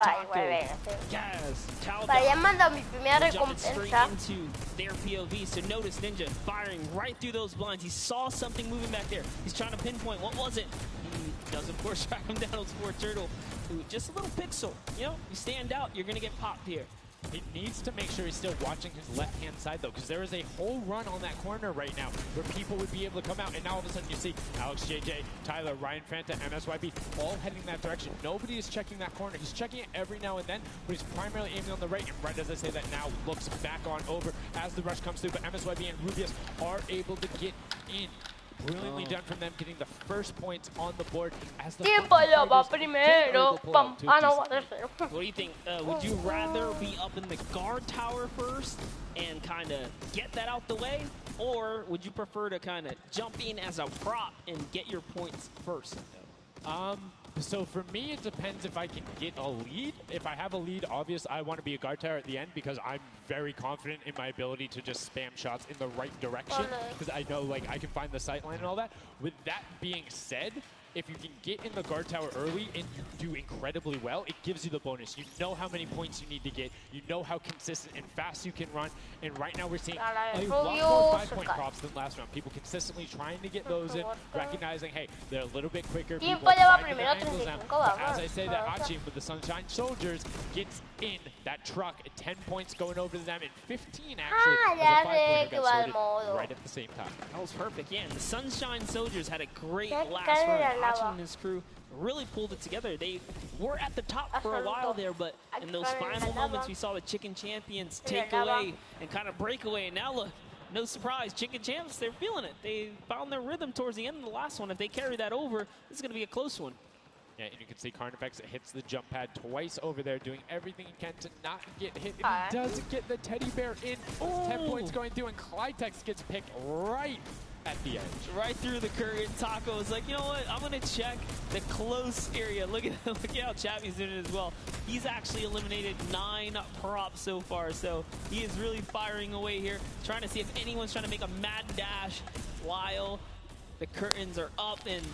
Ay, Taco, güey, Gas, Para ya Taldock mando mi primera will jump it straight recompensa. into their POV. So notice Ninja firing right through those blinds. He saw something moving back there. He's trying to pinpoint. What was it? He does, of course, track him down. Sport Turtle, who just a little pixel. You know, you stand out, you're going to get popped here. He needs to make sure he's still watching his left-hand side, though, because there is a whole run on that corner right now where people would be able to come out, and now all of a sudden you see Alex JJ, Tyler, Ryan Fanta, MSYB all heading that direction. Nobody is checking that corner. He's checking it every now and then, but he's primarily aiming on the right, and right as I say that now, looks back on over as the rush comes through, but MSYB and Rubius are able to get in. Brilliantly done from them, getting the first points on the board as the Tiempo ya va primero. Pam. Ah, no, va tercero. What do you think? Would you rather be up in the guard tower first and kind of get that out the way? Or would you prefer to kind of jump in as a prop and get your points first? So for me, it depends if I can get a lead. If I have a lead, obviously I want to be a guard tower at the end because I'm very confident in my ability to just spam shots in the right direction because I know like I can find the sight line and all that. With that being said, if you can get in the guard tower early and you do incredibly well, it gives you the bonus. You know how many points you need to get. You know how consistent and fast you can run. And right now we're seeing a lot more 5-point props than last round. People consistently trying to get those in, recognizing, hey, they're a little bit quicker. People finding their angles now. But as I say that, Achim with the Sunshine Soldiers gets in that truck at 10 points going over to them and 15 actually. As a 5-pointer got sorted right at the same time. That was perfect. Yeah, and the Sunshine Soldiers had a great last run. Achim and his crew really pulled it together. They were at the top for a while there, but in those final moments, we saw the Chicken Champions take away and kind of break away. And now look, no surprise, Chicken Champs, they're feeling it. They found their rhythm towards the end of the last one. If they carry that over, this is going to be a close one. Yeah, and you can see Carnifex hits the jump pad twice over there, doing everything he can to not get hit. And he doesn't get the teddy bear in. 10 points going through, and Clytex gets picked right at the edge. Right through the current. Taco is like, you know what? I'm going to check the close area. Look at how Chappy's doing it as well. He's actually eliminated 9 props so far, so he is really firing away here, trying to see if anyone's trying to make a mad dash while the curtains are up, and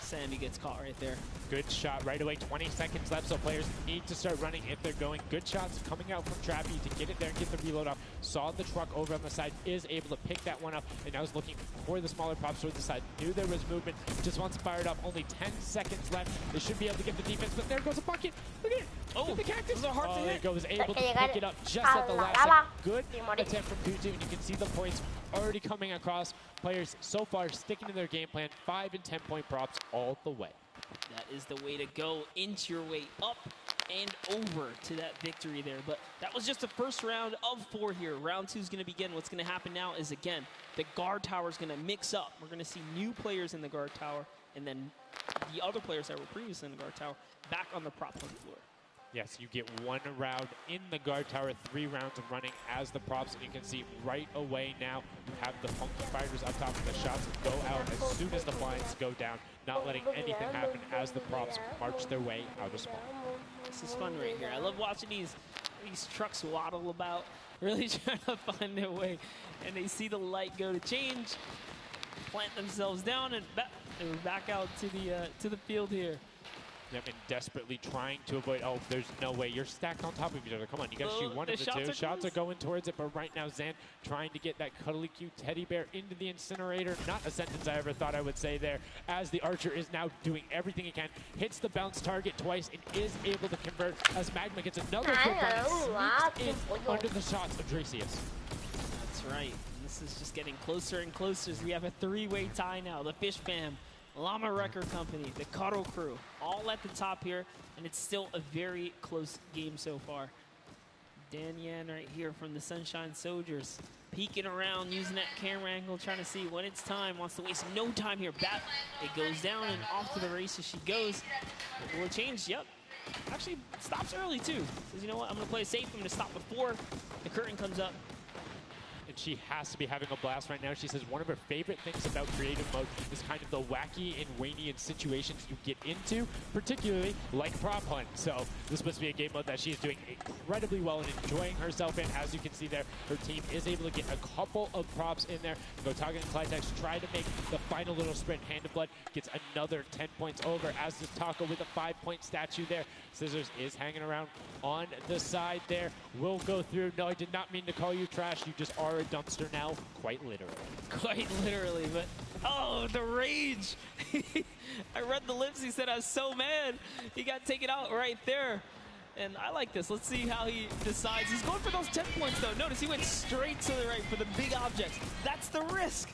Sammy gets caught right there. Good shot right away. 20 seconds left, so players need to start running if they're going. Good shots coming out from Trappy to get it there and get the reload off. Saw the truck over on the side, is able to pick that one up, and now is looking for the smaller props towards the side. Knew there was movement, just wants to fire it up. Only 10 seconds left. They should be able to get the defense, but there goes a bucket. Look at it. Oh, the cactus. Those are hard to hit. There goes, able to pick it up just at the last second. Good attempt from Putu, and you can see the points already coming across. Players so far sticking to their game plan. 5 and 10-point props all the way. That is the way to go. Inch your way up and over to that victory there. But that was just the first round of 4 here. Round 2 is going to begin. What's going to happen now is, again, the guard tower is going to mix up. We're going to see new players in the guard tower, and then the other players that were previously in the guard tower back on the prop point floor. Yes, you get 1 round in the guard tower, 3 rounds of running as the props, and you can see right away now you have the Funky Fighters up top, and the shots go out as soon as the blinds go down, not letting anything happen as the props march their way out of spawn. This is fun right here. I love watching these trucks waddle about, really trying to find their way, and they see the light go to change, plant themselves down, and back out to the field here. Yep, and desperately trying to avoid, there's no way. You're stacked on top of each other. Come on, you gotta shoot one of the 2. Shots are going towards it, but right now Zan trying to get that cuddly cute teddy bear into the incinerator. Not a sentence I ever thought I would say there, as the Archer is now doing everything he can. Hits the bounce target twice and is able to convert as Magma gets another quick run and sneaks in under the shots of Dracius. That's right. And this is just getting closer and closer as we have a 3-way tie now. The Fish Fam, Llama Record Company, the Cuddle Crew, all at the top here, and it's still a very close game so far. Dan Yan right here from the Sunshine Soldiers, peeking around, using that camera angle, trying to see when it's time, wants to waste no time here. It goes down and off to the races she goes. Will it change? Yep. Actually, stops early too. Says, you know what, I'm gonna play it safe. I'm gonna stop before the curtain comes up. and she has to be having a blast right now. She says one of her favorite things about creative mode is kind of the wacky and Waynian situations you get into, particularly like prop hunt. So this must be a game mode that she's doing incredibly well and enjoying herself in. As you can see there, her team is able to get a couple of props in there. Gotaga and Clytex try to make the final little sprint. Hand of Blood gets another 10 points over, as does Taco with a 5-point statue there. Scissors is hanging around on the side there. Will go through. No, I did not mean to call you trash. You just are a dumpster now, quite literally. Quite literally, but oh, the rage. I read the lips. He said, I was so mad. He got taken out right there. And I like this. Let's see how he decides. He's going for those 10 points, though. Notice he went straight to the right for the big objects. That's the risk.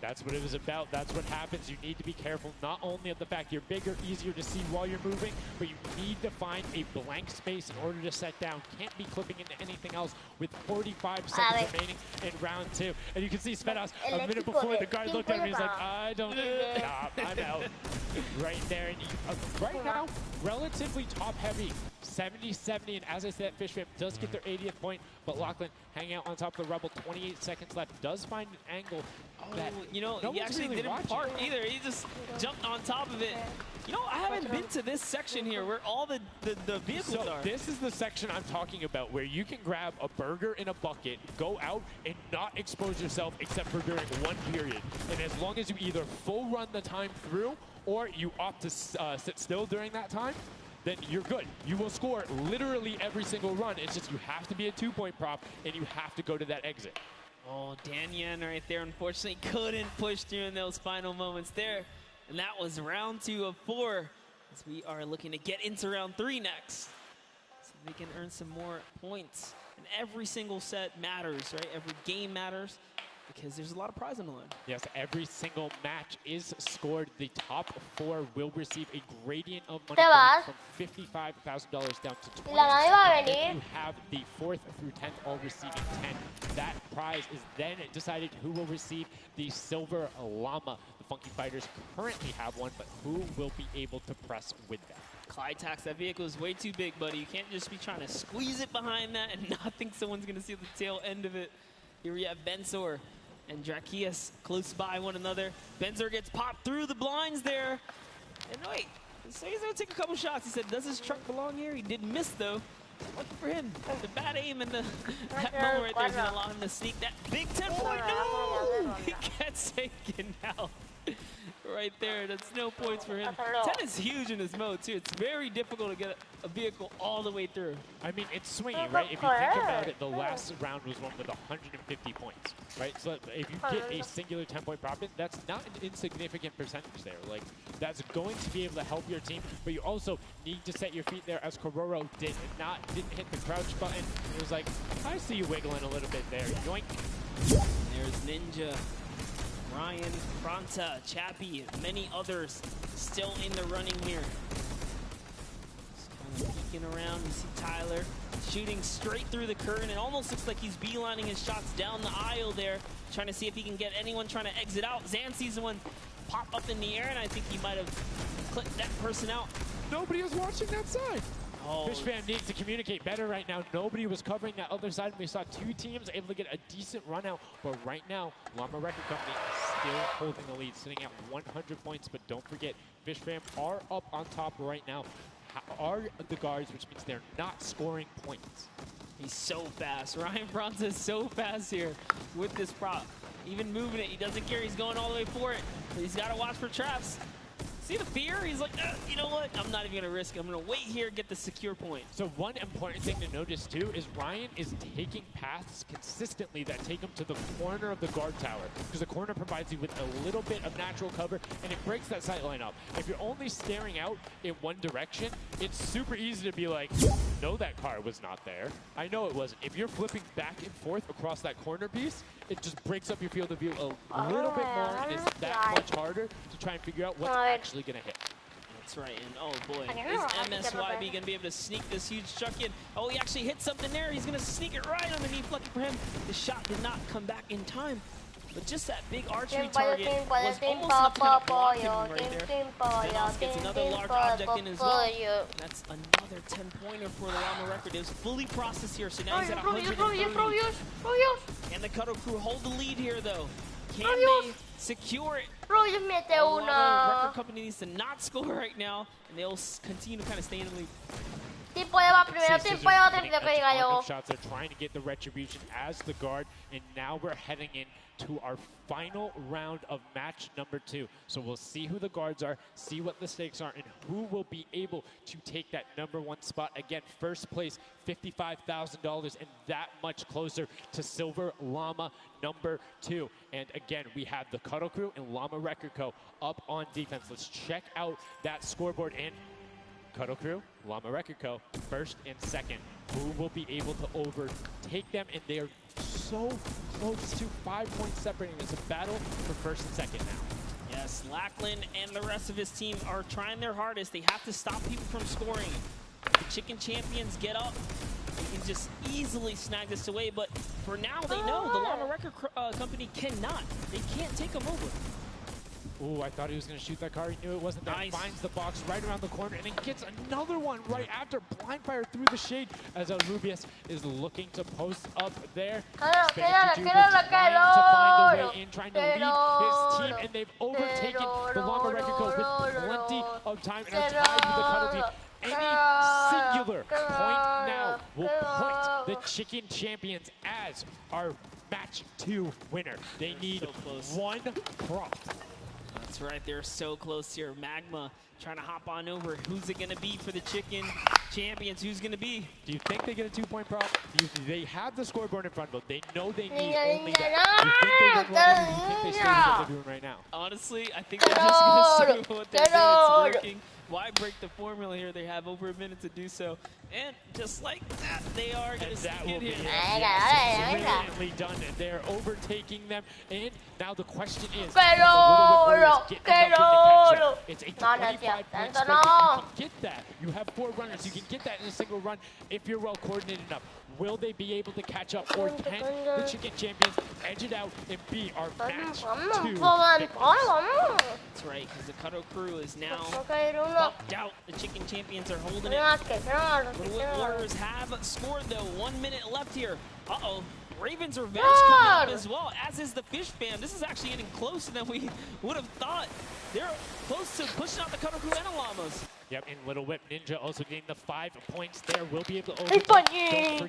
That's what it was about. That's what happens. You need to be careful not only of the fact you're bigger, easier to see while you're moving, but you need to find a blank space in order to set down. Can't be clipping into anything else with 45 seconds remaining in round 2. And you can see Svetos a minute before the guard looked at him. He's like, I don't know. I'm out. Right there. And right now, relatively top heavy. 70-70, and as I said, Fish Fam does get their 80th point, but Lachlan hanging out on top of the Rebel, 28 seconds left, does find an angle that you know, no he actually really didn't park either. He just jumped on top of it. You know, I haven't been to this section here where all the vehicles are. This is the section I'm talking about, where you can grab a burger in a bucket, go out, and not expose yourself except for during one period. And as long as you either full run the time through, or you opt to sit still during that time, then you're good. You will score literally every single run. It's just you have to be a 2-point prop, and you have to go to that exit. Oh, Dan Yen right there, unfortunately, couldn't push through in those final moments there. And that was round 2 of 4, as we are looking to get into round 3 next. So we can earn some more points. And every single set matters, right? Every game matters, because there's a lot of prize on the line. Yes, every single match is scored. The top 4 will receive a gradient of money going from $55,000 down to $20,000. And you have the 4th through 10th all receiving 10. That prize is then decided who will receive the Silver Llama. The Funky Fighters currently have one, but who will be able to press with them? Clytax, that vehicle is way too big, buddy. You can't just be trying to squeeze it behind that and not think someone's going to see the tail end of it. Here we have Bensor and Drakias close by one another. Bensor gets popped through the blinds there. And wait, so he's gonna take a couple shots. He said, does this truck belong here? He did miss though. Lucky for him. The bad aim and that moment right there is gonna allow him to sneak that big 10-point. No! He gets taken out. Right there, that's no points for him. 10 is huge in this mode too. It's very difficult to get a vehicle all the way through. I mean, it's swingy, right? If you think about it, the last round was one with 150 points, right? So if you get a singular 10-point profit, that's not an insignificant percentage there. Like, that's going to be able to help your team, but you also need to set your feet there, as Kororo didn't hit the crouch button. It was like, I see you wiggling a little bit there. Yoink. There's Ninja, Ryan, Fronta, Chappie, and many others still in the running here. Just kind of peeking around. You see Tyler shooting straight through the curtain. It almost looks like he's beelining his shots down the aisle there, trying to see if he can get anyone trying to exit out. Zan sees one pop up in the air, and I think he might have clipped that person out. Nobody is watching that side. Oh. Fish Fam needs to communicate better right now. Nobody was covering that other side. We saw 2 teams able to get a decent run out, but right now, Llama Record Company is still holding the lead, sitting at 100 points. But don't forget, Fish Fam are up on top right now, are the guards, which means they're not scoring points. He's so fast. Ryan Fronta is so fast here with this prop. Even moving it, he doesn't care. He's going all the way for it, but he's got to watch for traps. See the fear? He's like, you know what? I'm not even going to risk it. I'm going to wait here, get the secure point. So one important thing to notice, too, is Ryan is taking paths consistently that take him to the corner of the guard tower, because the corner provides you with a little bit of natural cover, and it breaks that sight line up. If you're only staring out in one direction, it's super easy to be like, no, that car was not there. I know it wasn't. If you're flipping back and forth across that corner piece, it just breaks up your field of view a little bit more, and it's that much harder to try and figure out what's actually going to hit. That's right, and oh boy, is MSYB going to be able to sneak this huge chuck in? Oh, he actually hit something there. He's going to sneak it right underneath. Lucky for him, the shot did not come back in time. but just that big archery Team Pollo, target Team Pollo, was Team almost enough to kind of block him Pollo, right there. Team Pollo, Venos gets Team another large object in as well. Pollo. That's another 10-pointer for the Llama record. It was fully processed here, so now he's at Rubius, 130. Rubius. And the Cuddle Crew hold the lead here, though. Can Rubius. they secure it? Rubius mete The Llama una. record company needs to not score right now, and they'll continue to kind of stay in the lead. Team Pollo va primero, See, Team Scissors Pollo va getting tercero, que a diga ton yo. of shots. They're trying to get the retribution as the guard, and now we're heading in to our final round of match number 2. So we'll see who the guards are, see what the stakes are, and who will be able to take that #1 spot. Again, first place, $55,000, and that much closer to Silver Llama #2. And again, we have the Cuddle Crew and Llama Record Co. up on defense. Let's check out that scoreboard. And Cuddle Crew, Llama Record Co., first and second. Who will be able to overtake them? And they are so close to 5 points separating. It's a battle for first and second now. Yes, Lackland and the rest of his team are trying their hardest. They have to stop people from scoring. If the Chicken Champions get up, they can just easily snag this away. But for now, they know the Llama Record Company cannot. They can't take them over. Ooh, I thought he was going to shoot that car. He knew it wasn't there. Nice. Finds the box right around the corner and then gets another one right after. Blind fire through the shade as Rubius is looking to post up there. Spanish YouTuber trying to find a way in, trying to lead his team, and they've overtaken the Llama Record Co. with plenty of time and are tied with the Cuddle team. Any singular point now will put the Chicken Champions as our match 2 winner. They need so close. 1 prop. That's right, they're so close here. Magma trying to hop on over. Who's it going to be for the Chicken Champions? Who's going to be? Do you think they get a 2-point prop? They have the scoreboard in front of them. They know they need only that. Do you think they win one, or do you think they stay with what they're doing right now? Honestly, I think they're just going to see what they're doing. It's working. Why break the formula here? They have over a minute to do so. And just like that, they are going to sneak in here. Brilliantly done. They're overtaking them. And now the question is, can the Little Whip Warriors get enough to catch up? It's a 25-point spread. You can get that. You have 4 runners. You can get that in a single run if you're well coordinated enough. Will they be able to catch up, or can the Chicken Champions edge it out and be our match 2 victors? That's right, because the Cuddle Crew is now bumped out. The Chicken Champions are holding it. Little Whip Warriors have scored, though. 1 minute left here. Uh-oh. Ravens Revenge coming up as well, as is the Fish Fam. This is actually getting closer than we would have thought. They're close to pushing out the Cuddle Crew and the Llamas. Yep, and Little Whip Ninja also getting the 5 points there. Will be able to overtake.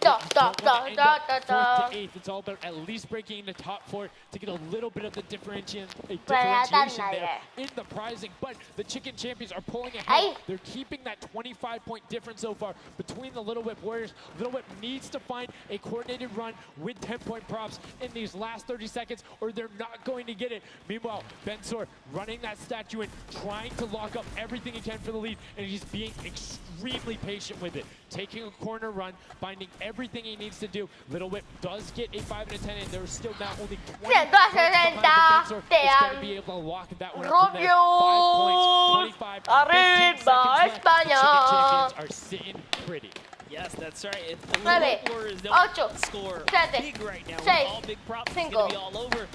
It's all about at least breaking the top 4 to get a little bit of the differentiation there in the prizing. But the Chicken Champions are pulling ahead. They're keeping that 25-point difference so far between the Little Whip Warriors. Little Whip needs to find a coordinated run with 10-point props in these last 30 seconds, or they're not going to get it. Meanwhile, Bensor running that statue and trying to lock up everything he can for the lead, and he's being extremely patient with it. Taking a corner run, finding everything he needs to do. Little Whip does get a 5 and a 10, and there's still now only 20 points behind the Bensor. It's going to be able to lock that one up from there. 5 points, 25, 15 seconds left. The Chicken Champions are sitting pretty. Yes, that's right. If the Little Whip Warriors don't score big right now, with all big props, it's going to be all over in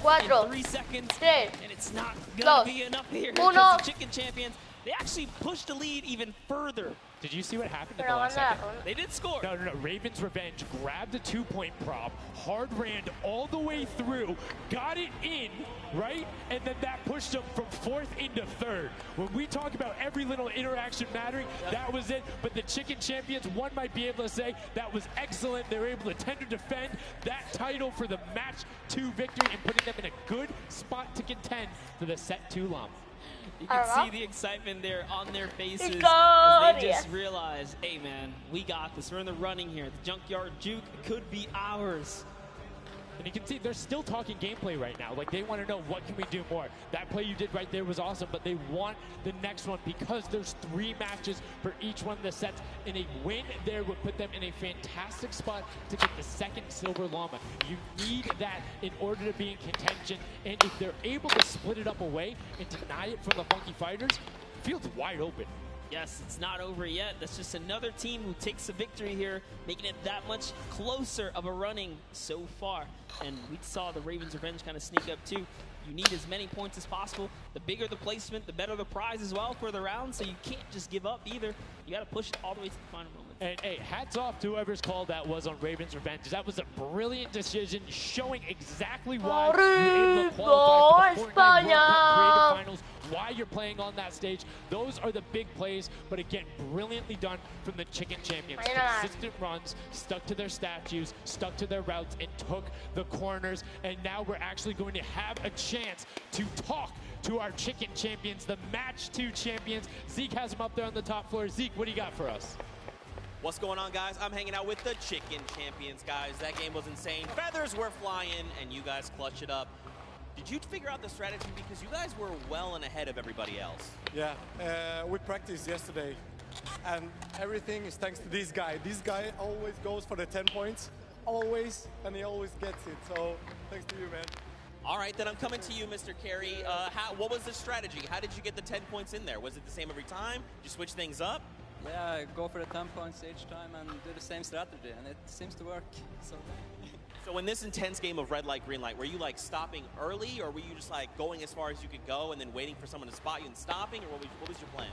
3 seconds. And it's not going to be enough here because the Chicken Champions, they actually pushed the lead even further. Did you see what happened at the last second? They did score. No. Ravens Revenge grabbed the 2-point prop, hard ran all the way through, got it in, right? And then that pushed them from 4th into 3rd. When we talk about every little interaction mattering, that was it. But the Chicken Champions, one might be able to say that was excellent. They were able to tender defend that title for the match 2 victory and putting them in a good spot to contend for the set 2 Llama. You can see the excitement there on their faces as they just realize, hey man, we got this. We're in the running here. The Junkyard Juke could be ours. And you can see they're still talking gameplay right now. Like, they want to know, what can we do more? That play you did right there was awesome, but they want the next one because there's 3 matches for each one of the sets, and a win there would put them in a fantastic spot to get the 2nd Silver Llama. You need that in order to be in contention, and if they're able to split it up away and deny it from the Funky Fighters, the field's wide open. Yes, it's not over yet. That's just another team who takes a victory here, making it that much closer of a running so far. And we saw the Ravens Revenge kind of sneak up too. You need as many points as possible. The bigger the placement, the better the prize as well for the round. So you can't just give up either. You got to push it all the way to the final moment. And hey, hats off to whoever's call that was on Ravens Revenge. That was a brilliant decision, showing exactly why you're able to qualify for the Fortnite World Cup Creative Finals, why you're playing on that stage. Those are the big plays, but again, brilliantly done from the Chicken Champions. Consistent runs, stuck to their statues, stuck to their routes, and took the corners. And now we're actually going to have a chance to talk to our Chicken Champions, the Match 2 champions. Zeke has them up there on the top floor. Zeke, what do you got for us? What's going on, guys? I'm hanging out with the Chicken Champions, guys. That game was insane. Feathers were flying, and you guys clutched it up. Did you figure out the strategy? Because you guys were well and ahead of everybody else. Yeah, we practiced yesterday, and everything is thanks to this guy. This guy always goes for the 10 points, always, and he always gets it. So thanks to you, man. All right, then I'm coming to you, Mr. Carey. What was the strategy? How did you get the 10 points in there? Was it the same every time? Did you switch things up? Yeah, go for the 10 points each time and do the same strategy, and it seems to work. So in this intense game of red light, green light, were you like stopping early, or were you just like going as far as you could go and then waiting for someone to spot you and stopping, or what was your plan?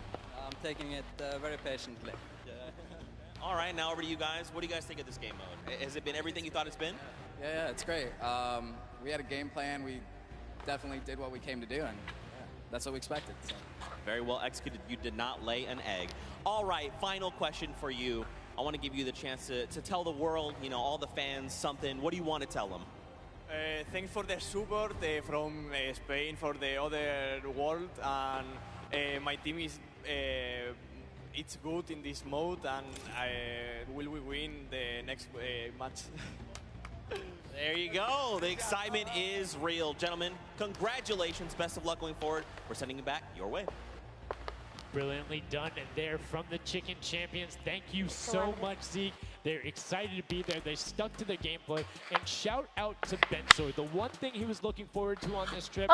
I'm taking it very patiently. All right, now over to you guys. What do you guys think of this game mode? Has it been everything you thought it's been? Yeah, it's great. We had a game plan. We definitely did what we came to do, and that's what we expected. So. Very well executed. You did not lay an egg. All right, final question for you. I want to give you the chance to tell the world, you know, all the fans something. What do you want to tell them? Thanks for the support from Spain for the other world, and my team is it's good in this mode, and will we win the next match? There you go. The excitement is real. Gentlemen, congratulations. Best of luck going forward. We're sending it back your way. Brilliantly done there from the Chicken Champions. Thank you so much, Zeke. They're excited to be there. They stuck to the gameplay. And shout out to Bensoy. The one thing he was looking forward to on this trip,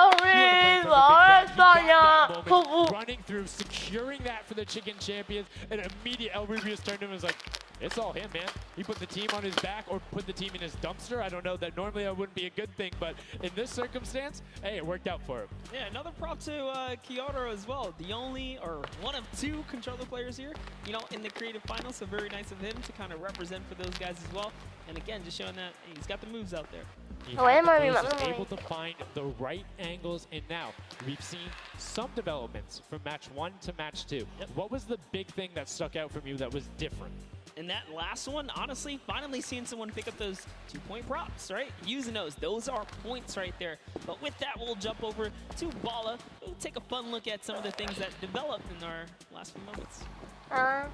running through, securing that for the Chicken Champions, and immediate El Rubius turned to him and was like, it's all him, man. He put the team on his back or put the team in his dumpster. I don't know. That normally that wouldn't be a good thing, but in this circumstance, hey, it worked out for him. Yeah, another prop to Kyoto as well. The only, or one of two controller players here, you know, in the creative finals. So very nice of him to kind of represent for those guys as well. And again, just showing that he's got the moves out there. He's able to find the right angles, and now we've seen some developments from match 1 to match 2. Yep. What was the big thing that stuck out from you that was different? And that last one, honestly, finally seeing someone pick up those 2-point props, right? Using those are points right there. But with that, we'll jump over to Bala. We'll take a fun look at some of the things that developed in our last few moments. So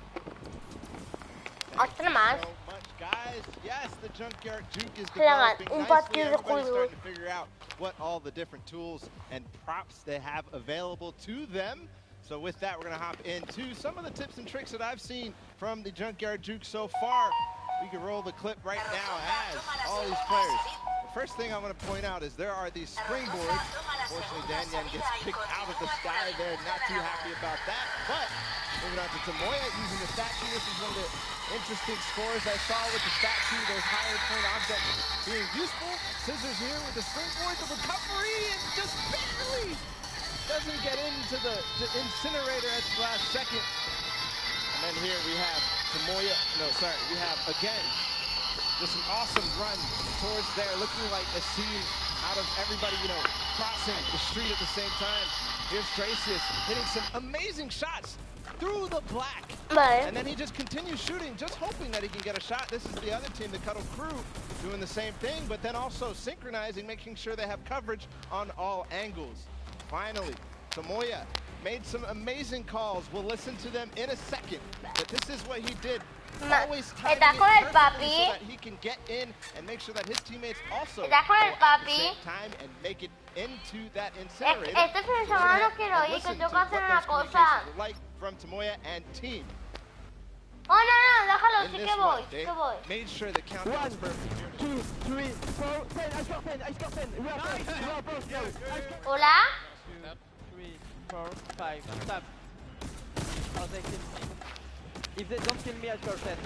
much, guys. Yes, the Junkyard Juke is developing nicely. Everybody's starting to figure out what all the different tools and props they have available to them. So with that, we're going to hop into some of the tips and tricks that I've seen from the Junkyard Juke so far. We can roll the clip right now as all these players. The first thing I want to point out is there are these springboards. Unfortunately, Danyan gets kicked out of the sky there. Not too happy about that. But moving on to Tomoya using the statue. This is one of the interesting scores I saw with the statue. Those higher point objects being useful. Scissors here with the springboard. The recovery and just barely doesn't get into the incinerator at the last second. And then here we have Tomoya. No, sorry. We have, again, just an awesome run towards there. Looking like a scene out of everybody, you know, crossing the street at the same time. Here's Dracius hitting some amazing shots through the black. And then he just continues shooting, just hoping that he can get a shot. This is the other team, the Cuddle Crew, doing the same thing, but then also synchronizing, making sure they have coverage on all angles. Finally, Tomoya made some amazing calls. We'll listen to them in a second, but this is what he did. Always timing it perfectly so that he can get in and make sure that his teammates also go at the same time and make it into that incinerator. Listen to what those communications were like from Tomoya and team. In this one, they made sure the countdown was perfect. 1, 2, 3, 4, 10. I got 10. I got 10. We are both. Hola. 2, 3, 4, 5. Stop. Oh, they kill me. If they don't kill me, I score 10.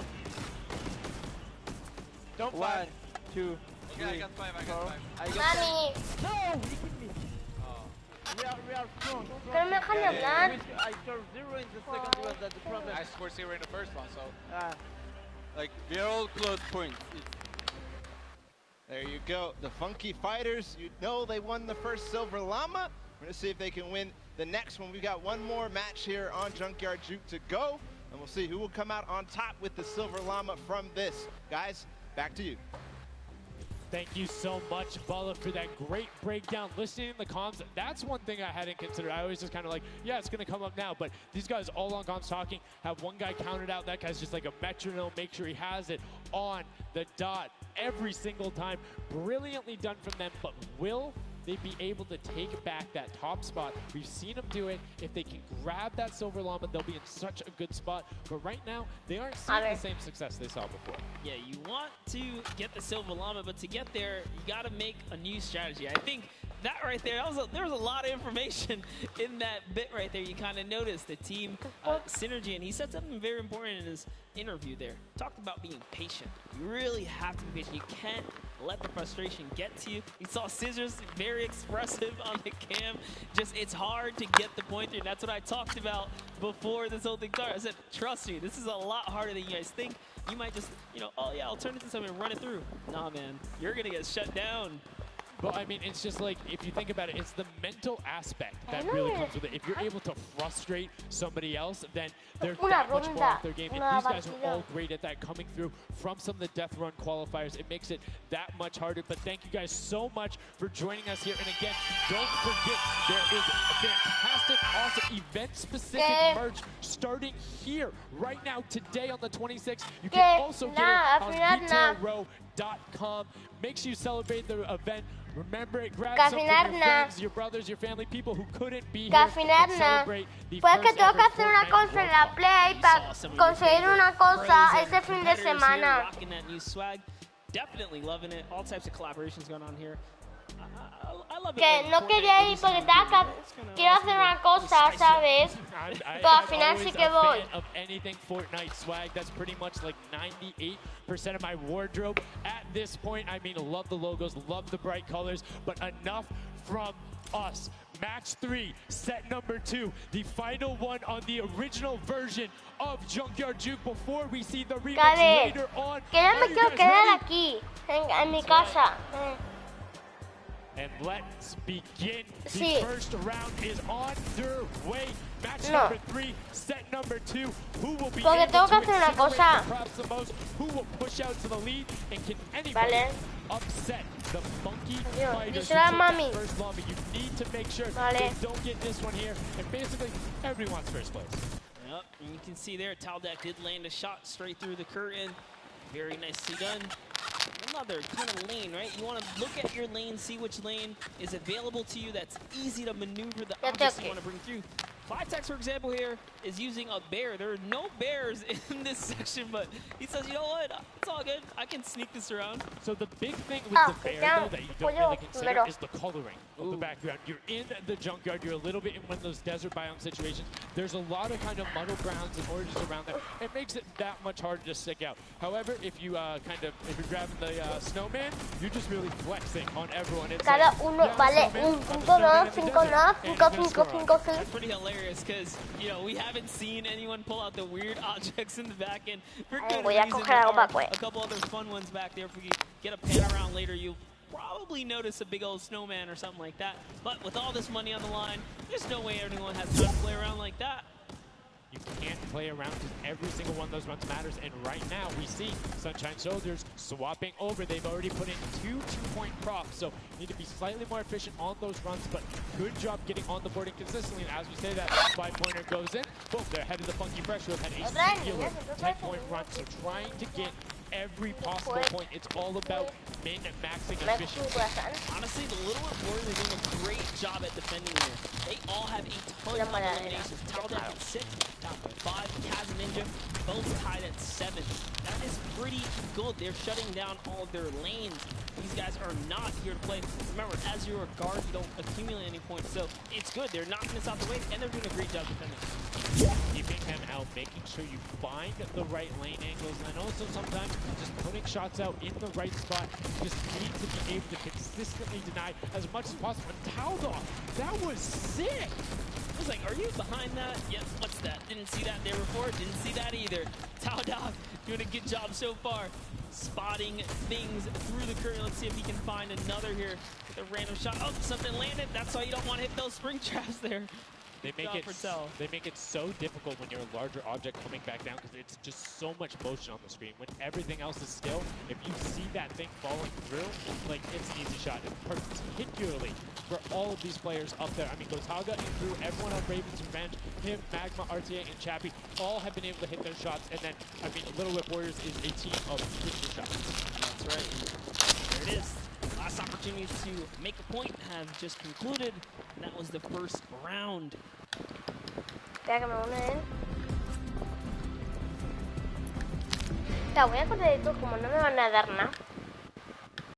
Don't 1, fight. 2, Okay, 3, I got 5, I 4. got 5. I got Mami, 10. No! He killed me. We are strong. que no me dejan de hablar. I scored 0 in the second one, that's the problem. I scored 0 in the first one, so Like, we are all close points. There you go. The Funky Fighters, you know they won the first Silver Llama. We're going to see if they can win the next one. We've got one more match here on Junkyard Juke to go, and we'll see who will come out on top with the Silver Llama from this. Guys, back to you. Thank you so much, Bala, for that great breakdown. Listening in the comms, that's one thing I hadn't considered. I always just kind of like, yeah, it's going to come up now. But these guys all on comms talking, have one guy counted out. That guy's just like a metronome, make sure he has it on the dot every single time. Brilliantly done from them, but will they be able to take back that top spot? We've seen them do it. If they can grab that Silver Llama, they'll be in such a good spot. But right now, they aren't seeing the same success they saw before. Yeah, you want to get the Silver Llama, but to get there, you got to make a new strategy. I think that right there, there was a lot of information in that bit right there. You kind of noticed the team synergy, and he said something very important in his interview there. Talked about being patient. You really have to be patient. You can't let the frustration get to you. You saw Scissors very expressive on the cam. Just, it's hard to get the pointer. And that's what I talked about before this whole thing started. I said, trust me, this is a lot harder than you guys think. You might just, you know, oh yeah, I'll turn it to something and run it through. Nah, man, you're gonna get shut down. Well, I mean, it's just like, if you think about it, it's the mental aspect that really comes with it. If you're able to frustrate somebody else, then they're that much more off their game. And these guys are all great at that, coming through from some of the Death Run qualifiers. It makes it that much harder. But thank you guys so much for joining us here. And again, don't forget, there is a fantastic, awesome event-specific merch starting here right now, today on the 26th. You can also get it on retailrow.com. Make sure you celebrate the event. Remember it, grab some for your friends, your brothers, your family, people who couldn't be here to celebrate the Puede que tengo que hacer una cosa en la Play para conseguir una cosa este fin de semana. Rocking that new swag. Definitely loving it. All types of collaborations going on here. I love it. Que no quería ir porque quiero hacer una cosa, ¿sabes? Pero al final sí que voy. Of anything Fortnite swag, that's pretty much like 98% of my wardrobe at this point. I mean, love the logos, love the bright colors, but enough from us. Match 3, set number 2, the final one on the original version of Junkyard Juke before we see the remix later on. Que no me quiero quedar aquí, en mi casa. And let's begin. The first round is on their way. Match number 3, set number 2. Who will be able to incinerate the props the most? Who will push out to the lead? And can anybody upset the Funky Fighters who took that first llama? You need to make sure they don't get this one here. And basically, everyone's first place. Yep, and you can see there, Taldeck did land a shot straight through the curtain. Very nicely done. Another kind of lane, right? You want to look at your lane, see which lane is available to you that's easy to maneuver the objects you want to bring through. Flytex, for example, here is using a bear. There are no bears in this section, but he says, you know what? It's all good. I can sneak this around. So the big thing with the bear, though, that you don't really consider is the coloring of the background. You're in the junkyard. You're a little bit in one of those desert biome situations. There's a lot of kind of muddle grounds and oranges around there. It makes it that much harder to stick out. However, if you if you're grabbing the snowman, you're just really flexing on everyone. It's Cada uno vale un punto, no, 5, no, 5. That's pretty hilarious because, you know, we haven't seen anyone pull out the weird objects in the back end for good reason. There are a couple other fun ones back there. If we get a pan around later, you'll probably notice a big old snowman or something like that. But with all this money on the line, there's no way everyone has time to play around like that. You can't play around because every single one of those runs matters. And right now, we see Sunshine Soldiers swapping over. They've already put in 2 2-point props, so you need to be slightly more efficient on those runs, but good job getting on the board consistently. And as we say that, 5-pointer goes in. Boom, they're ahead of the Funky Fresh, who have had a singular 10-point run. So trying to get every possible point. It's all about maxing efficiency. Honestly, the Little Whip Warriors are doing a great job at defending here. They all have a ton of eliminations. Taldoff at 6, Top at 5, Kaz and Ninja both tied at 7. That is pretty good. They're shutting down all of their lanes. These guys are not here to play. Remember, as you're a guard, you don't accumulate any points, so it's good. They're knocking us out the way, and they're doing a great job defending. Keeping them out, making sure you find the right lane angles, and also sometimes just putting shots out in the right spot. You just need to be able to consistently deny as much as possible. And Taldoff, that was sick! I was like, are you behind that? Yep, what's that? Didn't see that there before, didn't see that either. Taldoff doing a good job so far, spotting things through the curtain. Let's see if he can find another here with a random shot. Oh, something landed. That's why you don't want to hit those spring traps there. They make it so difficult when you're a larger object coming back down because it's just so much motion on the screen. When everything else is still, if you see that thing falling through, like, it's an easy shot. And particularly for all of these players up there. I mean, Gotaga and Drew, everyone on Raven's Revenge, him, Magma, RTA, and Chappie, all have been able to hit their shots. And then, I mean, Little Whip Warriors is a team of hitting shots. That's right. There it is. Last opportunity to make a point have just concluded, and that was the first round. Pégame uno de él. La voy a correr esto, como no me van a dar nada.